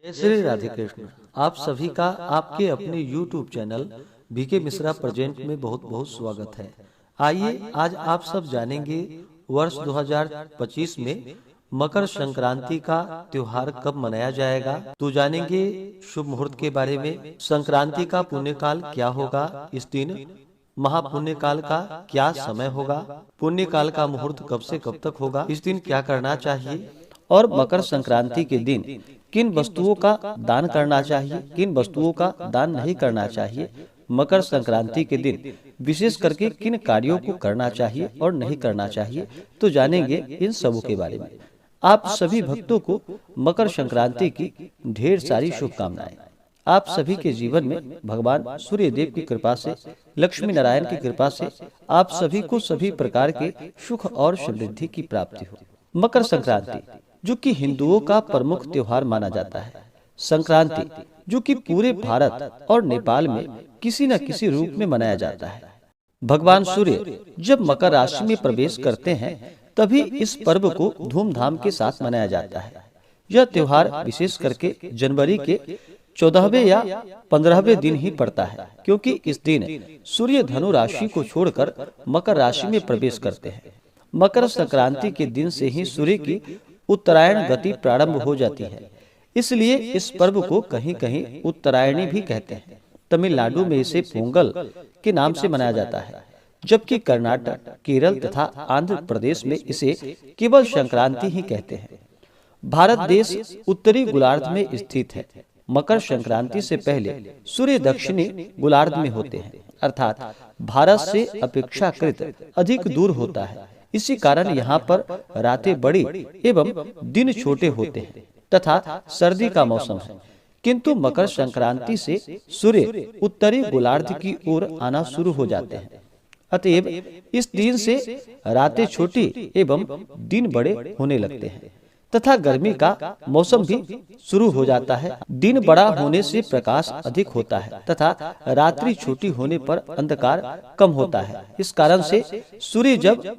जय श्री राधे कृष्ण। आप सभी का आपके अपने YouTube channel BK Mishra present में बहुत बहुत स्वागत है। आइए आज आप सब जानेंगे वर्ष 2025 में मकर संक्रांति का त्योहार कब मनाया जाएगा। तो जानेंगे शुभ मुहूर्त के बारे में, संक्रांति का पुण्यकाल क्या होगा, इस दिन महापुण्य काल का क्या समय होगा, पुण्य काल का मुहूर्त कब से कब तक होगा, इस दिन क्या करना चाहिए और मकर संक्रांति के दिन किन वस्तुओं का दान करना चाहिए, किन वस्तुओं का दान नहीं करना चाहिए, मकर संक्रांति के दिन विशेष करके किन कार्यों को करना चाहिए और नहीं करना चाहिए, तो जानेंगे इन सबों के बारे में। आप सभी भक्तों को मकर संक्रांति की ढेर सारी शुभकामनाएं। आप सभी के जीवन में भगवान सूर्य देव की कृपा से, लक्ष्मी नारायण की कृपा से आप सभी को सभी प्रकार के सुख और समृद्धि की प्राप्ति हो। मकर संक्रांति जो कि हिंदुओं का प्रमुख त्योहार माना जाता है। संक्रांति जो कि पूरे भारत और नेपाल में किसी न किसी रूप में मनाया जाता है। भगवान सूर्य जब मकर राशि में प्रवेश करते हैं तभी इस पर्व को धूमधाम के साथ मनाया जाता है। यह त्योहार विशेष करके जनवरी के 14वें या 15वें दिन ही पड़ता है, क्योंकि इस दिन सूर्य धनु राशि को छोड़कर मकर राशि में प्रवेश करते हैं। मकर संक्रांति के दिन से ही सूर्य की उत्तरायण गति प्रारंभ हो जाती है, इसलिए इस पर्व को कहीं कहीं उत्तरायणी भी कहते हैं। तमिलनाडु में इसे पोंगल के नाम से मनाया जाता है, जबकि कर्नाटक, केरल तथा आंध्र प्रदेश में इसे केवल संक्रांति ही कहते हैं। भारत देश उत्तरी गोलार्ध में स्थित है। मकर संक्रांति से पहले सूर्य दक्षिणी गोलार्ध में होते हैं, अर्थात भारत से अपेक्षाकृत अधिक दूर होता है। इसी कारण यहाँ पर रातें बड़ी एवं दिन छोटे होते हैं तथा सर्दी का मौसम है। किंतु मकर संक्रांति से सूर्य उत्तरी गोलार्ध की ओर आना शुरू हो जाते हैं, अतएव इस दिन से रातें छोटी एवं दिन बड़े होने लगते हैं तथा गर्मी का मौसम भी शुरू हो जाता है। दिन बड़ा होने से प्रकाश अधिक होता है तथा रात्रि छोटी होने पर अंधकार कम होता है। इस कारण से सूर्य जब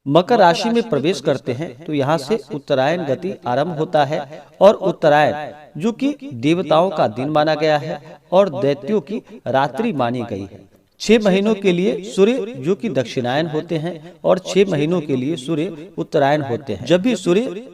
मकर राशि में प्रवेश करते हैं तो यहाँ से उत्तरायण गति आरंभ होता है, और उत्तरायण जो कि देवताओं का दिन माना गया है और दैत्यों की रात्रि मानी गई है। 6 महीनों के लिए सूर्य जो कि दक्षिणायन होते हैं और 6 महीनों के लिए सूर्य उत्तरायण होते हैं। जब भी सूर्य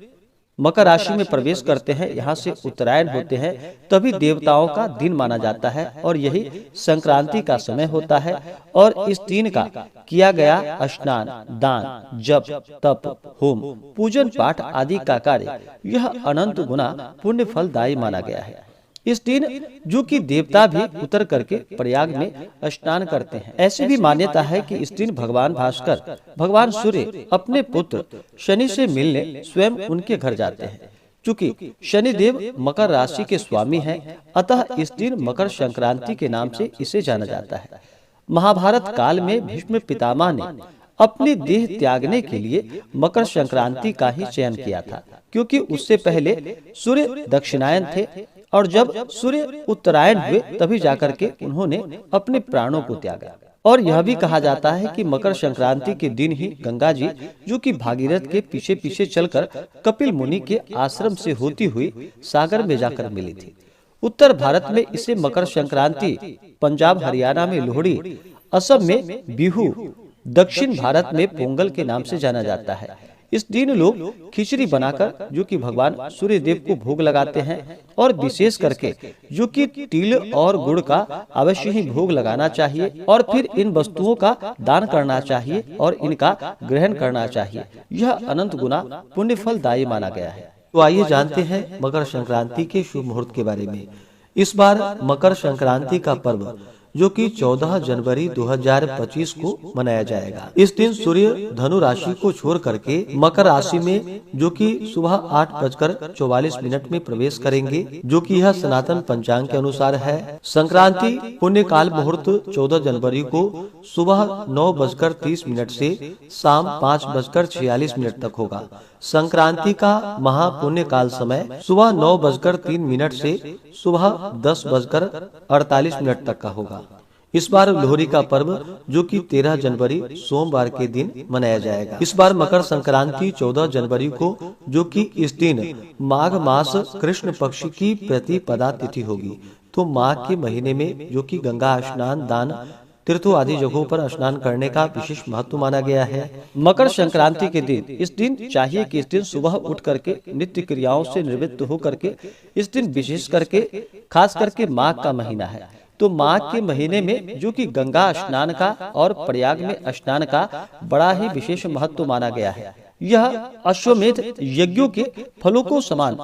मकर राशि में प्रवेश करते हैं, यहाँ से उत्तरायण होते हैं, तभी देवताओं का दिन माना जाता है और यही संक्रांति का समय होता है। और इस दिन का किया गया स्नान, दान, जप, तप, होम, पूजन पाठ आदि का कार्य यह अनंत गुना पुण्य फलदायी माना गया है। इस दिन जो कि देवता भी उतर करके प्रयाग में स्नान करते हैं। ऐसी भी मान्यता है कि इस दिन भगवान भास्कर, भगवान सूर्य अपने पुत्र शनि से मिलने स्वयं उनके घर जाते हैं। चूंकि शनि देव मकर राशि के स्वामी हैं, अतः इस दिन मकर संक्रांति के नाम से इसे जाना जाता है। महाभारत काल में भीष्म पितामह ने अपनी देह त्यागने के लिए मकर संक्रांति का ही चयन किया था, क्योंकि उससे पहले सूर्य दक्षिणायन थे और जब सूर्य उत्तरायण हुए तभी जाकर के उन्होंने अपने प्राणों को त्यागा। और यह भी कहा जाता है कि मकर संक्रांति के दिन ही गंगा जी जो कि भागीरथ के पीछे पीछे चलकर कपिल मुनि के आश्रम से होती हुई सागर में जाकर मिली थी। उत्तर भारत में इसे मकर संक्रांति, पंजाब हरियाणा में लोहड़ी, असम में बिहू, दक्षिण भारत में पोंगल के नाम से जाना जाता है। इस दिन लोग खिचड़ी बनाकर जो कि भगवान सूर्य देव को भोग लगाते हैं, और विशेष करके जो कि तिल और गुड़ का अवश्य ही भोग लगाना चाहिए और फिर इन वस्तुओं का दान करना चाहिए और इनका ग्रहण करना चाहिए। यह अनंत गुना पुण्य फलदायी माना गया है। तो आइए जानते हैं मकर संक्रांति के शुभ मुहूर्त के बारे में। इस बार मकर संक्रांति का पर्व जो कि 14 जनवरी 2025 को मनाया जाएगा। इस दिन सूर्य धनु राशि को छोड़ करके मकर राशि में जो कि सुबह 8:44 में प्रवेश करेंगे, जो कि यह सनातन पंचांग के अनुसार है। संक्रांति पुण्य काल मुहूर्त 14 जनवरी को सुबह 9:30 से शाम 5:46 तक होगा। संक्रांति का महापुण्य काल समय सुबह 9:03 से सुबह 10:48 तक का होगा। इस बार लोहड़ी का पर्व जो कि 13 जनवरी सोमवार के दिन मनाया जाएगा। इस बार मकर संक्रांति 14 जनवरी को, जो कि इस दिन माघ मास कृष्ण पक्ष की प्रतिपदा तिथि होगी। तो माघ के महीने में जो कि गंगा स्नान, दान, तीर्थों आदि जगहों पर स्नान करने का विशेष महत्व माना गया है। मकर संक्रांति के दिन इस दिन चाहिए कि इस दिन सुबह उठ करके नित्य क्रियाओं से निवृत्त हो करके इस दिन विशेष करके खास करके माघ का महीना है, तो माघ के महीने में जो कि गंगा स्नान का और प्रयाग में स्नान का बड़ा ही विशेष महत्व माना गया है। यह अश्वमेध यज्ञों के फलों को समान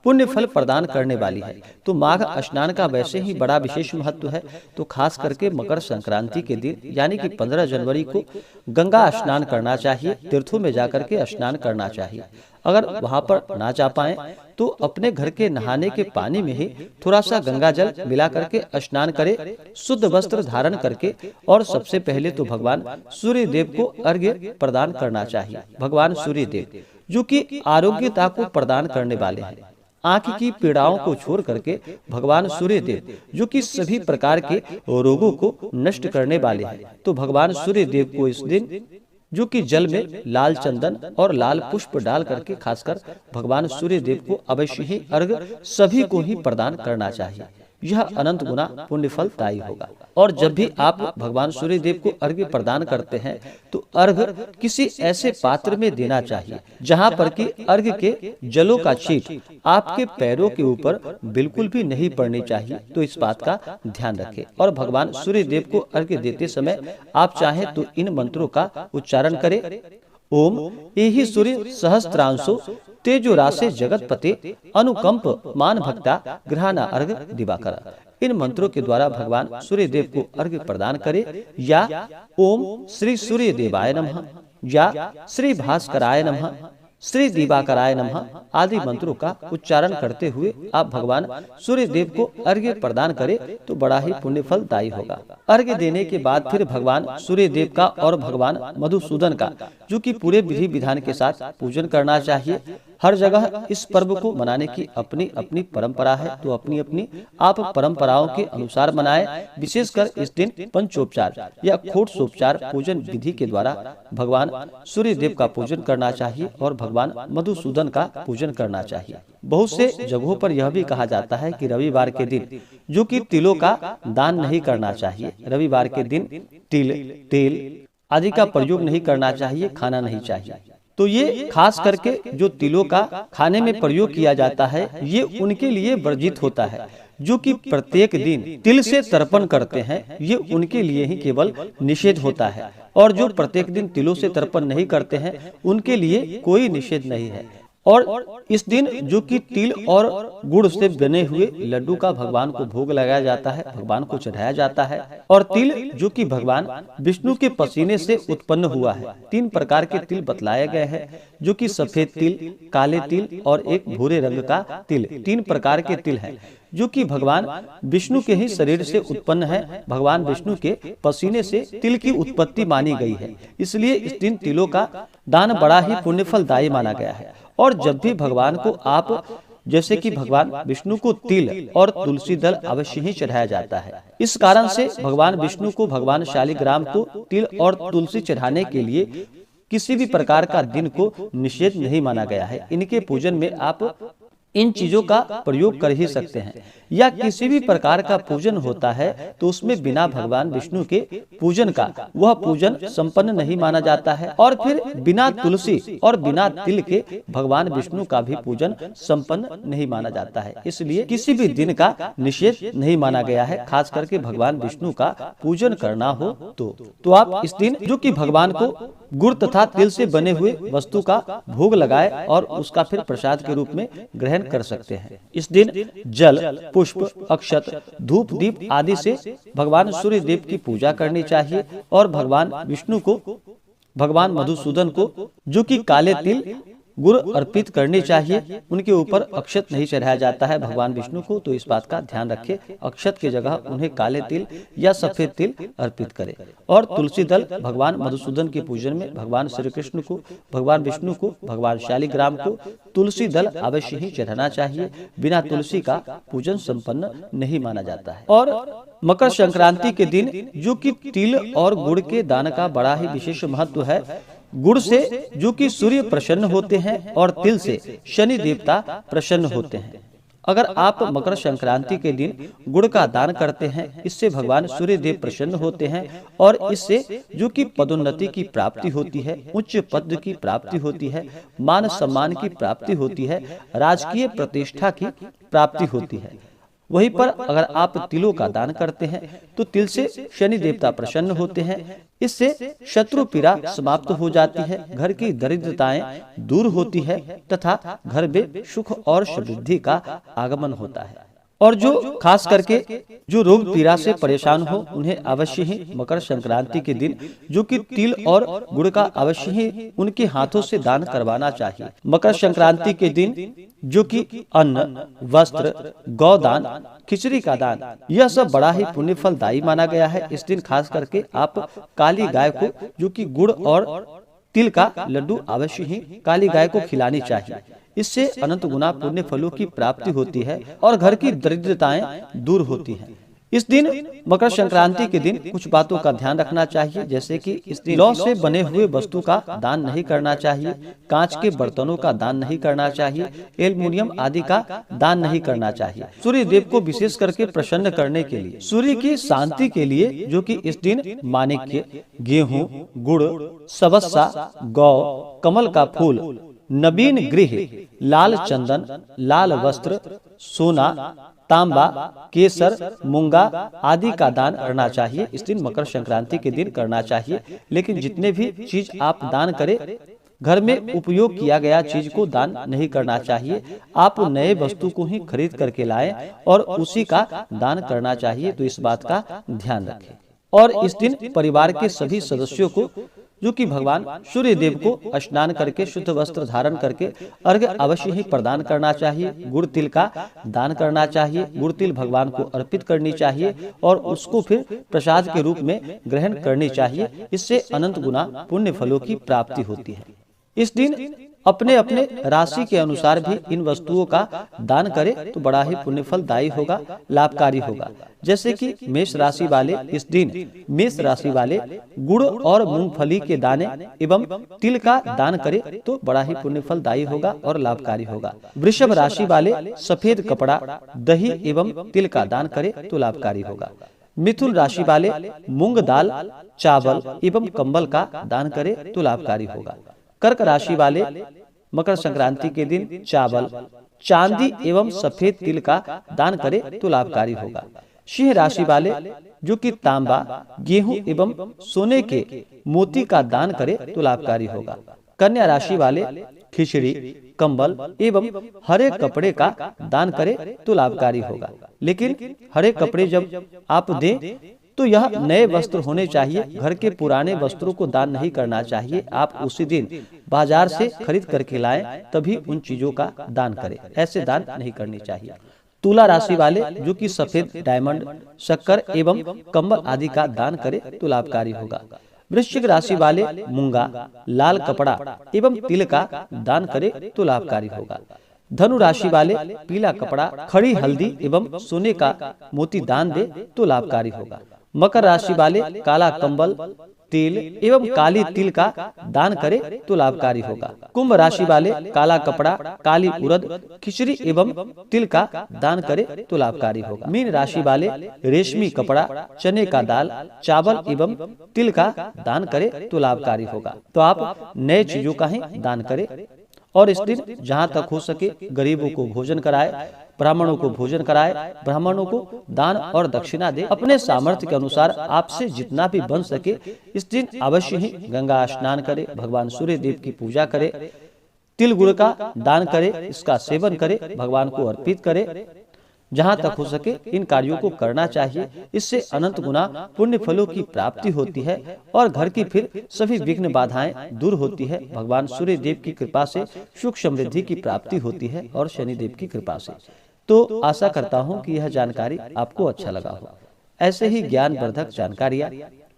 पुण्य फल प्रदान करने वाली है। तो माघ स्नान का वैसे ही बड़ा विशेष महत्व है, तो खास करके मकर संक्रांति के दिन यानी कि 15 जनवरी को गंगा स्नान करना चाहिए, तीर्थों में जाकर के स्नान करना चाहिए। अगर वहां पर ना जा पाए तो अपने घर के नहाने के पानी में ही थोड़ा सा गंगा जल मिला करके स्नान करे, शुद्ध वस्त्र धारण करके, और सबसे पहले तो भगवान सूर्य देव को अर्घ्य प्रदान करना चाहिए। भगवान सूर्य देव जो कि आरोग्यता को प्रदान करने वाले हैं, आंख की पीड़ाओं को छोड़ करके भगवान सूर्य देव जो कि सभी प्रकार के रोगों को नष्ट करने वाले हैं, तो भगवान सूर्य देव को इस दिन जो कि जल में लाल चंदन और लाल पुष्प डाल करके खासकर भगवान सूर्य देव को अवश्य ही अर्घ सभी को ही प्रदान करना चाहिए। यह अनंत गुना पुण्य फलदायी होगा। और जब भी आप भगवान सूर्य देव को अर्घ्य प्रदान करते हैं तो अर्घ्य किसी ऐसे पात्र में देना चाहिए जहां पर कि अर्घ्य के जलों का छींट आपके पैरों के ऊपर बिल्कुल भी नहीं पड़नी चाहिए। तो इस बात का ध्यान रखें। और भगवान सूर्य देव को अर्घ्य देते समय आप चाहें तो इन मंत्रों का उच्चारण करें। ओम एहि सूर्य सहस्त्रांशो तेजो राशे जगतपते अनुकंप मान भक्ता ग्रहणा अर्घ दिवाकर। इन मंत्रों के द्वारा भगवान सूर्य देव को अर्घ्य प्रदान करे, या ओम श्री सूर्य देवाय नमः, या श्री भास्कराय नमः, श्री दिवाकराय नमः आदि मंत्रों का उच्चारण करते हुए आप भगवान सूर्य देव को अर्घ्य प्रदान करें तो बड़ा ही पुण्य फलदायी होगा। अर्घ्य देने के बाद फिर भगवान सूर्य देव का और भगवान मधुसूदन का जो कि पूरे विधि विधान के साथ पूजन करना चाहिए। हर जगह इस पर्व को मनाने की अपनी अपनी परंपरा है, तो अपनी अपनी आप परंपराओं के अनुसार मनाएं। विशेषकर इस दिन पंचोपचार या खोटसोपचार पूजन विधि के द्वारा भगवान सूर्य देव का पूजन करना चाहिए और भगवान मधुसूदन का पूजन करना चाहिए। बहुत से जगहों पर यह भी कहा जाता है कि रविवार के दिन जो कि तिलों का दान नहीं करना चाहिए। रविवार के दिन तिल, तेल आदि का प्रयोग नहीं करना चाहिए, खाना नहीं चाहिए। तो ये खास करके जो तिलों का खाने में प्रयोग किया जाता है ये उनके लिए वर्जित होता है जो कि प्रत्येक दिन तिल से तर्पण करते हैं, ये उनके लिए ही केवल निषेध होता है। और जो प्रत्येक दिन तिलों से तर्पण नहीं करते हैं उनके लिए कोई निषेध नहीं है। और इस दिन जो कि तिल और गुड़ से बने हुए लड्डू का भगवान को भोग लगाया जाता है, भगवान को चढ़ाया जाता है। और तिल जो कि भगवान विष्णु के पसीने से उत्पन्न हुआ है। 3 प्रकार के तिल बतलाए गए हैं जो कि सफेद तिल, काले तिल और एक भूरे रंग का तिल। 3 प्रकार के तिल हैं जो कि भगवान विष्णु के ही शरीर से उत्पन्न है। भगवान विष्णु के पसीने से तिल की उत्पत्ति मानी गई है, इसलिए इस दिन तिलों का दान बड़ा ही पुण्य फलदायी माना गया है। और जब भी भगवान को आप जैसे कि भगवान विष्णु को तिल और तुलसी दल अवश्य ही चढ़ाया जाता है। इस कारण से भगवान विष्णु को भगवान शालिग्राम को तिल और तुलसी चढ़ाने के लिए किसी भी प्रकार का दिन को निषेध नहीं माना गया है। इनके पूजन में आप इन चीजों का प्रयोग कर ही सकते हैं। या किसी भी प्रकार का पूजन होता है तो उसमें बिना भगवान विष्णु के पूजन का वह पूजन संपन्न नहीं माना जाता है। और फिर बिना तुलसी और बिना तिल के भगवान विष्णु का भी पूजन संपन्न नहीं माना जाता है। इसलिए किसी भी दिन का निषेध नहीं माना गया है, खास करके भगवान विष्णु का पूजन करना हो तो आप इस दिन जो कि भगवान को गुड़ तथा तिल से बने हुए वस्तु का भोग लगाए और उसका फिर प्रसाद के रूप में ग्रहण कर सकते हैं। इस दिन जल, पुष्प, अक्षत, धूप, दीप आदि से भगवान सूर्य देव की पूजा करनी चाहिए। और भगवान विष्णु को, भगवान मधुसूदन को जो कि काले तिल गुड़ अर्पित करनी चाहिए। उनके ऊपर अक्षत नहीं चढ़ाया जाता है भगवान विष्णु को, तो इस बात का ध्यान रखें। अक्षत की जगह उन्हें काले तिल या सफेद तिल अर्पित करें। और तुलसी दल भगवान मधुसूदन के पूजन में भगवान श्री कृष्ण को, भगवान विष्णु को, भगवान शालिग्राम को तुलसी दल अवश्य ही चढ़ाना चाहिए। बिना तुलसी का पूजन संपन्न नहीं माना जाता है। और मकर संक्रांति के दिन जो कि तिल और गुड़ के दान का बड़ा ही विशेष महत्व है। गुड़ से जो कि सूर्य प्रसन्न होते हैं और तिल से शनि देवता प्रसन्न होते हैं। अगर आप मकर संक्रांति के दिन गुड़ का दान करते हैं, इससे भगवान सूर्य देव प्रसन्न होते हैं और इससे जो कि पदोन्नति की प्राप्ति होती है, उच्च पद की प्राप्ति होती है, मान सम्मान की प्राप्ति होती है, राजकीय प्रतिष्ठा की प्राप्ति होती है। वहीं पर अगर आप तिलों का दान करते हैं तो तिल से शनि देवता प्रसन्न होते हैं। इससे शत्रु पीड़ा समाप्त हो जाती है, घर की दरिद्रताएं दूर होती है तथा घर में सुख और समृद्धि का आगमन होता है। और जो खास करके जो रोग पीड़ा से परेशान हो, उन्हें अवश्य ही मकर संक्रांति के दिन जो कि तिल और गुड़ का अवश्य ही उनके हाथों से दान करवाना चाहिए। मकर संक्रांति के दिन जो कि अन्न, वस्त्र, गौदान, खिचड़ी का दान, यह सब बड़ा ही पुण्य फलदायी माना गया है। इस दिन खास करके आप काली गाय को जो कि गुड़ और तिल का लड्डू अवश्य ही काली गाय को खिलानी चाहिए। इससे अनंत गुना पुण्य फलों की प्राप्ति होती है और घर की दरिद्रताएं दूर होती हैं। इस दिन मकर संक्रांति के दिन कुछ बातों का ध्यान रखना चाहिए, जैसे कि इस दिन लौ से बने हुए वस्तु का दान नहीं करना चाहिए, कांच के बर्तनों का दान नहीं करना चाहिए, एल्युमिनियम आदि का दान नहीं करना चाहिए। सूर्य देव को विशेष करके प्रसन्न करने के लिए, सूर्य की शांति के लिए जो कि इस दिन माणिक्य, गेहूं, गुड़, सबस्सा, गौ, कमल का फूल, नवीन गृह, लाल चंदन, लाल वस्त्र, सोना, तांबा, केसर, मूंगा आदि का दान करना चाहिए। इस दिन मकर संक्रांति के दिन करना चाहिए। लेकिन जितने भी चीज आप दान करें, घर में उपयोग किया गया चीज को दान नहीं करना चाहिए। आप नए वस्तु को ही खरीद करके लाएं और उसी का दान करना चाहिए, तो इस बात का ध्यान रखें। और इस दिन परिवार के सभी सदस्यों को जो कि भगवान सूर्य देव को स्नान करके शुद्ध वस्त्र धारण करके अर्घ्य अवश्य ही प्रदान करना चाहिए। गुड़ तिल का दान करना चाहिए। गुड़ तिल भगवान को अर्पित करनी चाहिए और उसको फिर प्रसाद के रूप में ग्रहण करनी चाहिए। इससे अनंत गुना पुण्य फलों की प्राप्ति होती है। इस दिन अपने अपने राशि के अनुसार भी इन वस्तुओं का दान करें तो बड़ा ही पुण्य फलदायी होगा, लाभकारी होगा। जैसे कि मेष राशि वाले इस दिन मेष राशि वाले गुड़ और मूंगफली के दाने एवं तिल का दान करें तो बड़ा ही पुण्य फलदायी होगा और लाभकारी होगा। वृषभ राशि वाले सफेद कपड़ा, दही एवं तिल का दान करें तो लाभकारी होगा। मिथुन राशि वाले मूंग दाल, चावल एवं कंबल का दान करें तो लाभकारी होगा। कर्क राशि वाले मकर संक्रांति के दिन चावल, चांदी एवं सफेद तिल का दान करें तो लाभकारी होगा। सिंह राशि वाले जो कि तांबा, गेहूं एवं सोने के मोती का दान करें तो लाभकारी होगा। कन्या राशि वाले खिचड़ी, कंबल एवं हरे कपड़े का दान करें तो लाभकारी होगा। लेकिन हरे कपड़े जब आप दें तो यह नए वस्त्र होने चाहिए। घर के पुराने वस्त्रों को दान नहीं करना चाहिए। आप उसी दिन बाजार से खरीद करके लाएं, तभी उन चीजों का दान करें। ऐसे दान नहीं करनी चाहिए। तुला राशि वाले जो कि सफेद डायमंड, शक्कर एवं कंबल आदि का दान करें तो लाभकारी होगा। वृश्चिक राशि वाले मूंगा, लाल कपड़ा एवं तिल का दान करें तो लाभकारी होगा। धनु राशि वाले पीला कपड़ा, खड़ी हल्दी एवं सोने का मोती दान दे तो लाभकारी होगा। मकर राशि वाले काला कंबल, तिल एवं काली तिल का दान करे तो लाभकारी होगा। कुंभ राशि वाले काला कपड़ा, काली उड़द, खिचड़ी एवं तिल का दान करे तो लाभकारी होगा। मीन राशि वाले रेशमी कपड़ा, चने का दाल, चावल एवं तिल का दान करे तो लाभकारी होगा। तो आप नए चीजों का ही दान करें और इस दिन जहाँ तक हो सके गरीबों को भोजन कराए, ब्राह्मणों को भोजन कराए, ब्राह्मणों को दान और दक्षिणा दे। अपने सामर्थ्य के अनुसार आपसे जितना भी बन सके इस दिन अवश्य ही गंगा स्नान करे, भगवान सूर्य देव की पूजा करे, तिल गुड़ का दान करे, इसका सेवन करे, भगवान को अर्पित करे। जहाँ तक हो सके इन कार्यों को करना चाहिए। इससे अनंत गुना पुण्य फलों की प्राप्ति होती है और घर की फिर सभी विघ्न बाधाएं दूर होती है। भगवान सूर्य देव की कृपा से सुख समृद्धि की प्राप्ति होती है और शनि देव की कृपा से। तो आशा करता हूँ कि यह जानकारी आपको अच्छा लगा हो। ऐसे ही ज्ञानवर्धक जानकारियाँ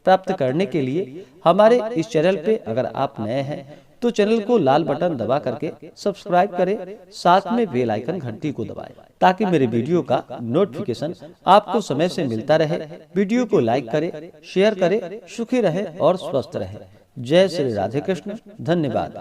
प्राप्त करने के लिए हमारे इस चैनल पे अगर आप नए हैं तो चैनल को लाल बटन दबा करके सब्सक्राइब करें, साथ में बेल आइकन घंटी को दबाएं ताकि मेरे वीडियो का नोटिफिकेशन आपको समय से मिलता रहे। वीडियो को लाइक करें, शेयर करें। सुखी रहे और स्वस्थ रहे। जय श्री राधे कृष्ण। धन्यवाद।